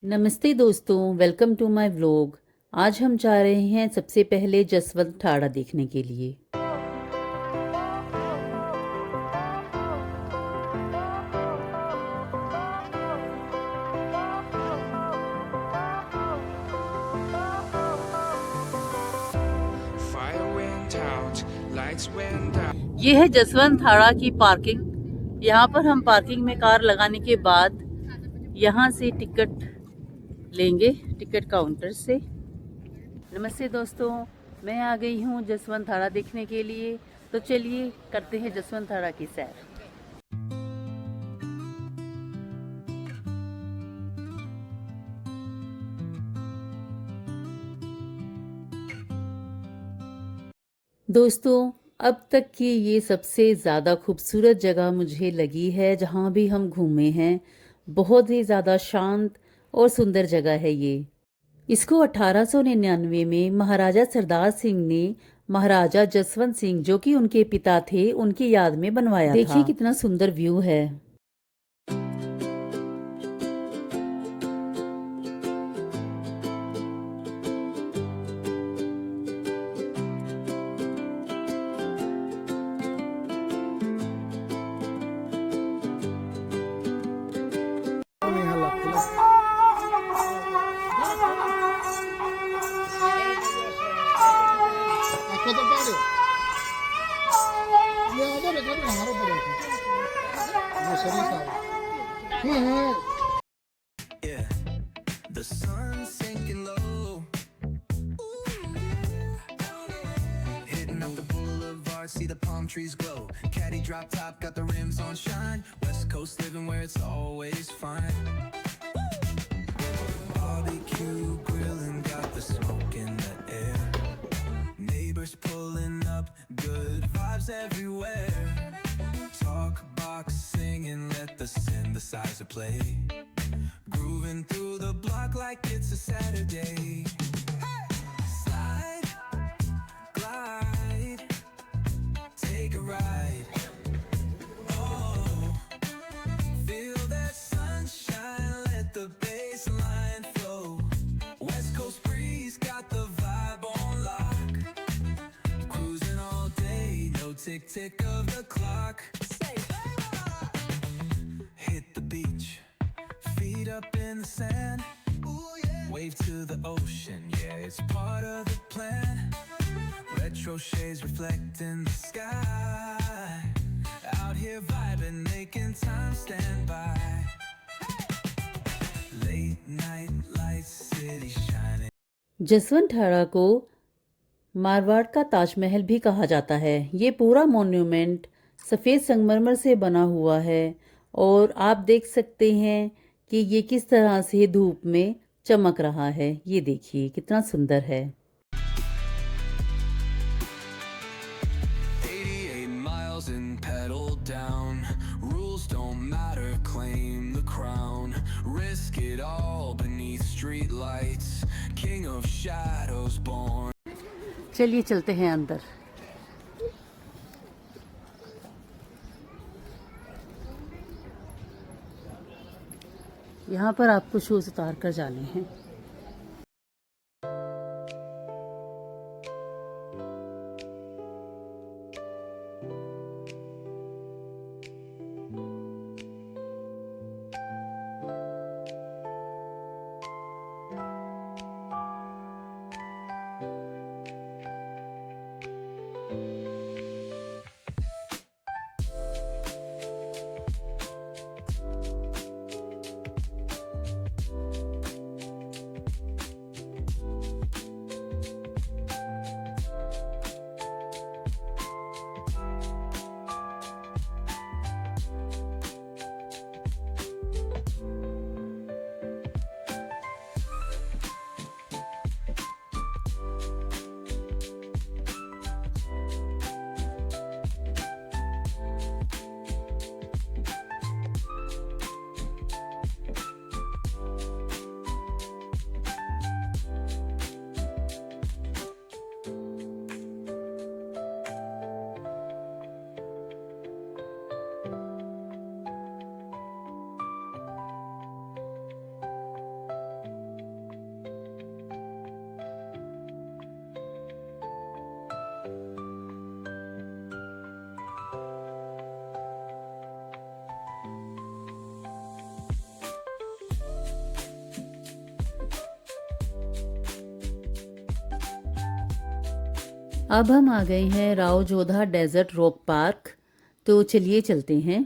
नमस्ते दोस्तों, welcome to my vlog. आज हम जा रहे हैं सबसे पहले जसवंत ठाड़ा देखने के लिए। ये है जसवंत ठाड़ा की पार्किंग। यहाँ पर हम पार्किंग में कार लगाने के बाद यहाँ से टिकट लेंगे, टिकट काउंटर से। नमस्ते दोस्तों, मैं आ गई हूँ जसवंत ठाड़ा देखने के लिए। तो चलिए करते हैं जसवंत ठाड़ा की सैर। दोस्तों, अब तक की ये सबसे ज़्यादा खूबसूरत जगह मुझे लगी है जहाँ भी हम घूमे हैं। बहुत ही ज़्यादा शांत और सुंदर जगह है ये। इसको 1899 में महाराजा सरदार सिंह ने महाराजा जसवंत सिंह, जो कि उनके पिता थे, उनकी याद में बनवाया था। देखिए कितना सुंदर व्यू है। The sun's sinking low. Hitting up the boulevard, see the palm trees glow. Caddy drop top, got the rims on shine. West Coast living where it's always fine. Barbecue grilling, got the smoke in the air. Neighbors pulling up, good vibes everywhere. Talk box singing, let the synthesizer play. Grooving through the block like it's a Saturday. Slide, glide, take a ride. Oh, feel that sunshine, let the bass line flow. West Coast breeze got the vibe on lock. Cruising all day, no tick tick of the clock. Hit the beach, feet up in the sand. Ooh, yeah. Wave to the ocean, yeah, it's part of the plan. Retro shades reflecting the sky. Out here vibing, making time stand by. Late night lights, city shining. Jaswant ठाड़ा को मारवाड़ का ताजमहल भी कहा जाता है। ये पूरा monument सफ़ेद संगमरमर से बना हुआ है और आप देख सकते हैं कि ये किस तरह से धूप में चमक रहा है। ये देखिए कितना सुंदर है। 88 miles and pedal down. Rules don't matter, claim the crown. Risk it all beneath street lights. King of shadows born. चलिए चलते हैं अंदर। यहाँ पर आपको शूज उतार कर जाने हैं। अब हम आ गए हैं Rao Jodha desert rock park. तो चलिए चलते हैं।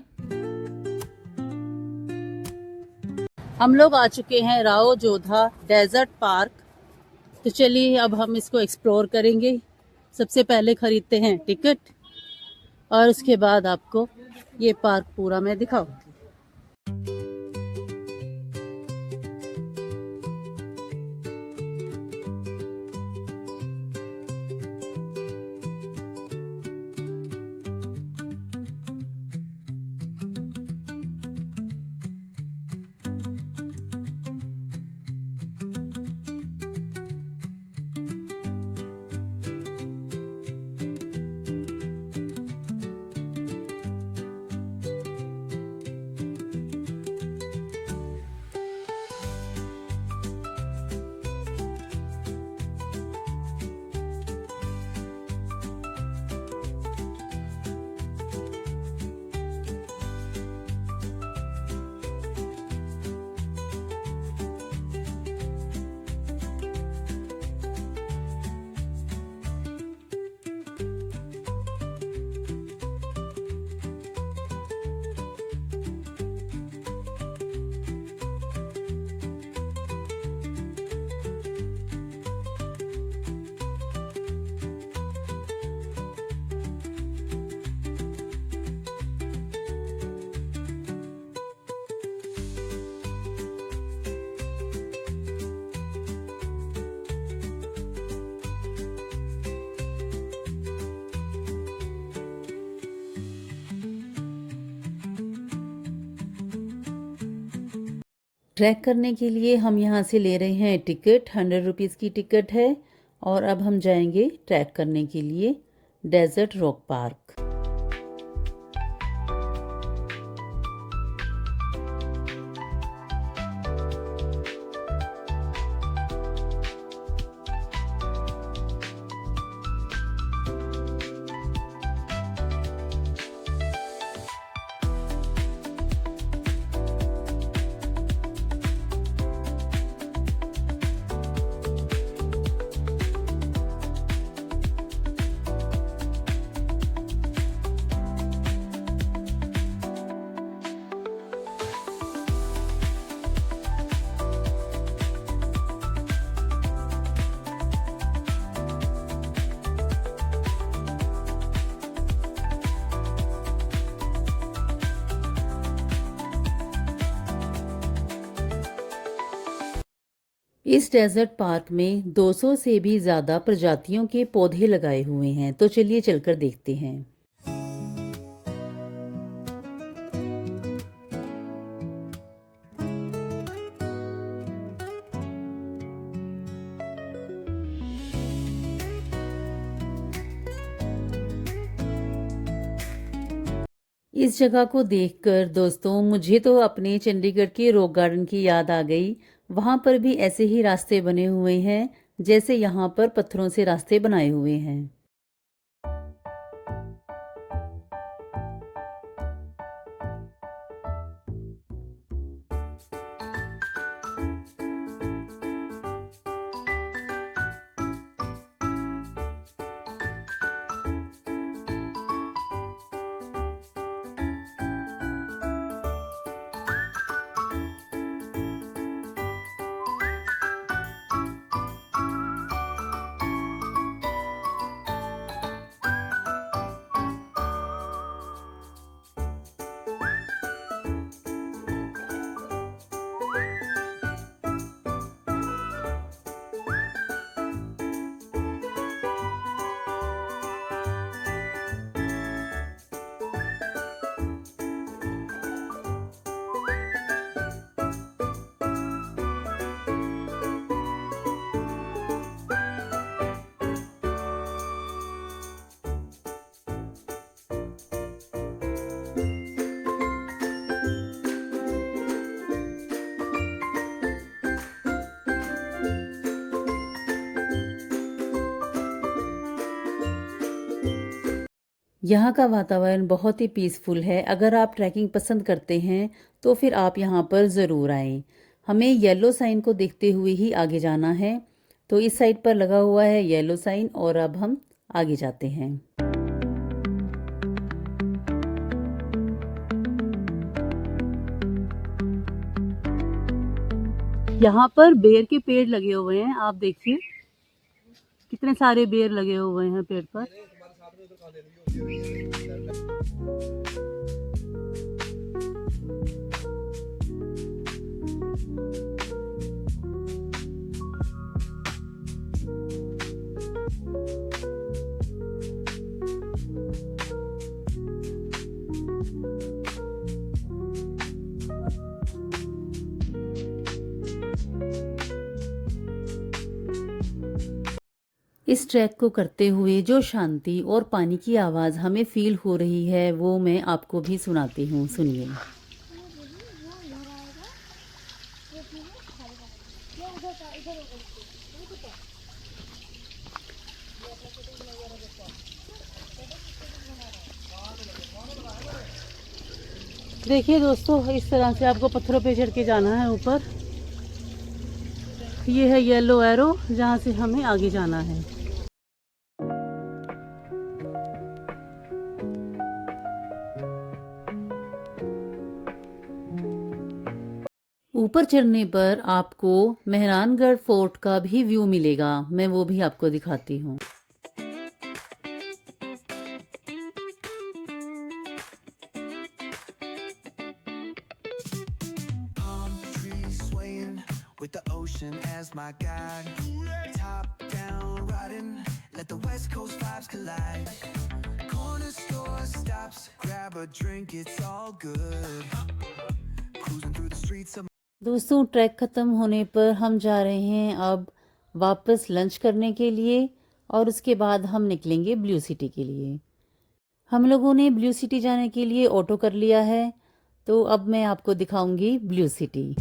हम लोग आ चुके हैं राव जोधा डेजर्ट पार्क। तो चलिए अब हम इसको एक्सप्लोर करेंगे। सबसे पहले खरीदते हैं टिकट और उसके बाद आपको ये पार्क पूरा मैं दिखाऊंगी। ट्रैक करने के लिए हम यहाँ से ले रहे हैं टिकट। 100 रुपीज़ की टिकट है और अब हम जाएंगे ट्रैक करने के लिए डेजर्ट रॉक पार्क। इस डेजर्ट पार्क में 200 से भी ज़्यादा प्रजातियों के पौधे लगाए हुए हैं। तो चलिए चलकर देखते हैं। इस जगह को देखकर दोस्तों मुझे तो अपने चंडीगढ़ के रॉक गार्डन की याद आ गई। वहाँ पर भी ऐसे ही रास्ते बने हुए हैं जैसे यहाँ पर पत्थरों से रास्ते बनाए हुए हैं। यहाँ का वातावरण बहुत ही पीसफुल है। अगर आप ट्रैकिंग पसंद करते हैं तो फिर आप यहाँ पर ज़रूर आएं। हमें येलो साइन को देखते हुए ही आगे जाना है। तो इस साइड पर लगा हुआ है येलो साइन और अब हम आगे जाते हैं। यहाँ पर बेर के पेड़ लगे हुए हैं, आप देखिए कितने सारे बेर लगे हुए हैं पेड़ पर। इस ट्रैक को करते हुए जो शांति और पानी की आवाज़ हमें फील हो रही है वो मैं आपको भी सुनाती हूँ, सुनिए। देखिए दोस्तों, इस तरह से आपको पत्थरों पे चढ़ के जाना है ऊपर। ये है येलो एरो जहाँ से हमें आगे जाना है। ऊपर चढ़ने पर आपको मेहरानगढ़ फोर्ट का भी व्यू मिलेगा, मैं वो भी आपको दिखाती हूँ। Palm trees swaying with the ocean as my guide. Top down riding, let the west coast vibes collide. Corner store stops, grab a drink, it's all good. Cruising through the streets of दोस्तों, track ख़त्म होने पर हम जा रहे हैं अब वापस लंच करने के लिए और उसके बाद हम निकलेंगे ब्लू सिटी के लिए। हम लोगों ने ब्लू सिटी जाने के लिए ऑटो कर लिया है, तो अब मैं आपको दिखाऊंगी ब्लू सिटी।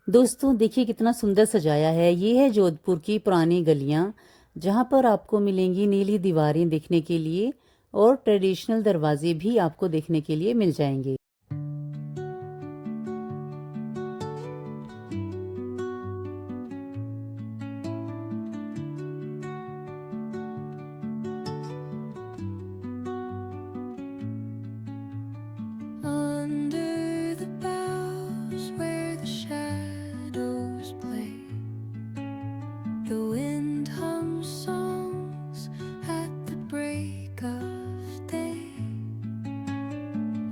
दोस्तों देखिए कितना सुंदर सजाया है। ये है जोधपुर की पुरानी गलियां, जहां पर आपको मिलेंगी नीली दीवारें देखने के लिए और ट्रेडिशनल दरवाजे भी आपको देखने के लिए मिल जाएंगे। under the boughs where the shadows play. The wind hums songs at the break of day.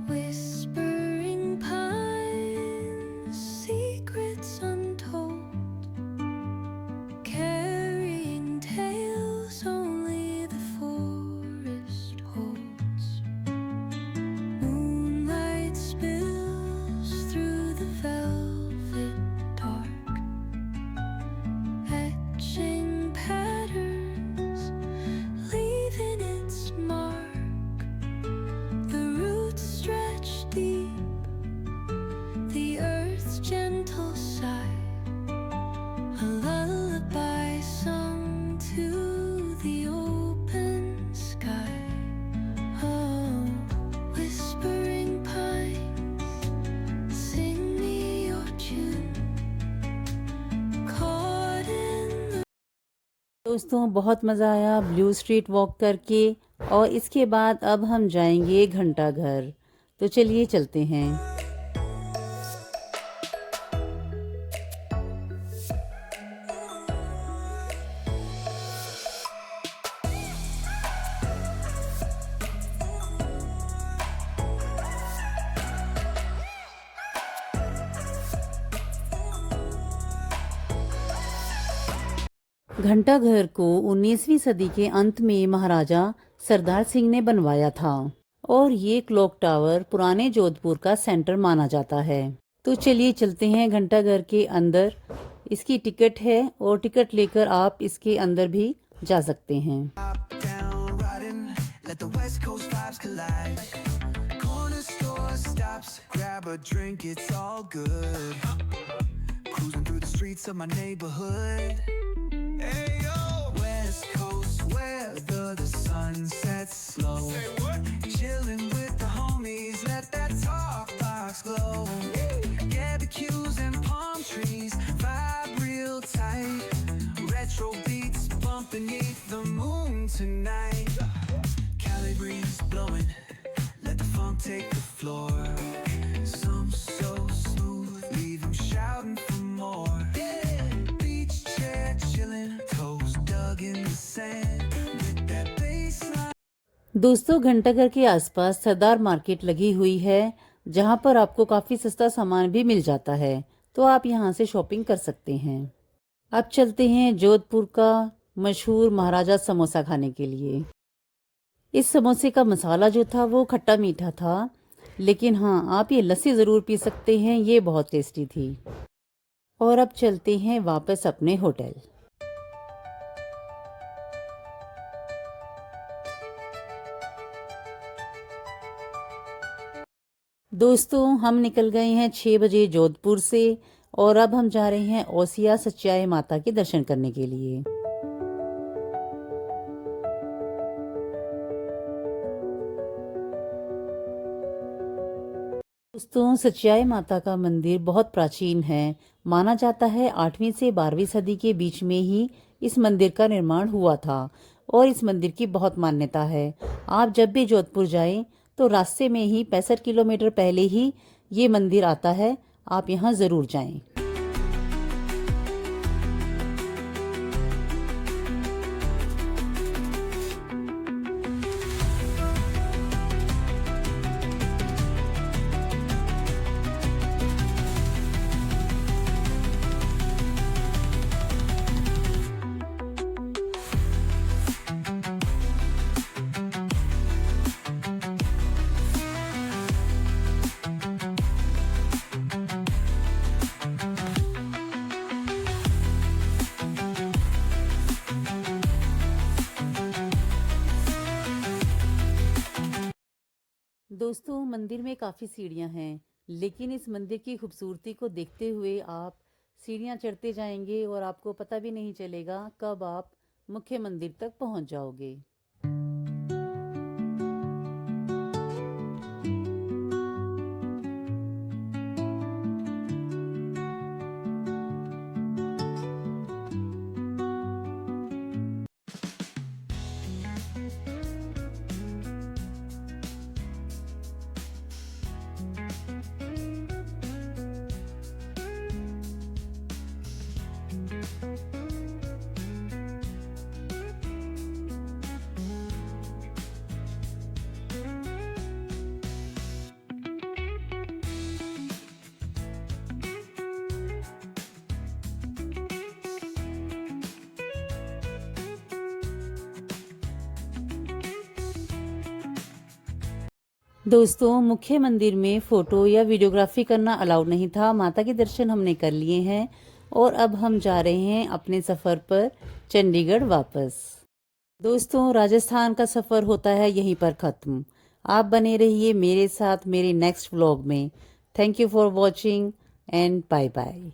Whispering pines, secrets untold, carrying tales only the forest holds. Moonlight spills through the velvet dark, etching patterns, leaving its mark. The roots stretch deep, the earth's gentle sigh, a lullaby sung to the open sky. Oh, whispering pines, sing me your tune, caught in the दोस्तों बहुत मज़ा आया blue street walk करके, और इसके बाद अब हम जाएंगे घंटा घर। तो चलिए चलते हैं। घंटा घर को 19वीं सदी के अंत में महाराजा सरदार सिंह ने बनवाया था और ये क्लॉक टावर पुराने जोधपुर का सेंटर माना जाता है। तो चलिए चलते हैं घंटा घर के अंदर। इसकी टिकट है और टिकट लेकर आप इसके अंदर भी जा सकते हैं। Up, down, riding, let the West Coast vibes collide. Corner store stops, grab a drink, it's all good. Cruising through the streets of my neighborhood. Hey yo, West Coast weather, the sun sets slow. Say what? Chilling with the homies, let that talk box glow. Barbecues and palm trees, vibe real tight. Retro beats bump beneath the moon tonight. Cali breeze blowing, let the funk take the floor. Some so smooth, leave 'em shouting for more. Beach chair chilling, toes dug in the sand with that bass line. दोस्तों, घंटाघर के आसपास सरदार market लगी हुई है, जहां पर आपको काफ़ी सस्ता सामान भी मिल जाता है, तो आप यहां से शॉपिंग कर सकते हैं। अब चलते हैं जोधपुर का मशहूर महाराजा समोसा खाने के लिए। इस समोसे का मसाला जो था वो खट्टा मीठा था, लेकिन हाँ, आप ये लस्सी ज़रूर पी सकते हैं, ये बहुत टेस्टी थी। और अब चलते हैं वापस अपने होटल। दोस्तों, हम निकल गए हैं 6 बजे जोधपुर से और अब हम जा रहे हैं ओसिया सच्चाई माता के दर्शन करने के लिए। दोस्तों, सच्चाई माता का मंदिर बहुत प्राचीन है। माना जाता है 8वीं से 12वीं सदी के बीच में ही इस मंदिर का निर्माण हुआ था और इस मंदिर की बहुत मान्यता है। आप जब भी जोधपुर जाएं तो रास्ते में ही 65 किलोमीटर पहले ही ये मंदिर आता है, आप यहाँ ज़रूर जाएं। दोस्तों, मंदिर में काफ़ी सीढ़ियाँ हैं, लेकिन इस मंदिर की खूबसूरती को देखते हुए आप सीढ़ियाँ चढ़ते जाएंगे और आपको पता भी नहीं चलेगा कब आप मुख्य मंदिर तक पहुँच जाओगे। दोस्तों, मुख्य मंदिर में फ़ोटो या वीडियोग्राफी करना अलाउड नहीं था। माता के दर्शन हमने कर लिए हैं और अब हम जा रहे हैं अपने सफ़र पर चंडीगढ़ वापस। दोस्तों, राजस्थान का सफ़र होता है यहीं पर ख़त्म। आप बने रहिए मेरे साथ मेरे नेक्स्ट व्लॉग में। Thank you for watching and bye bye.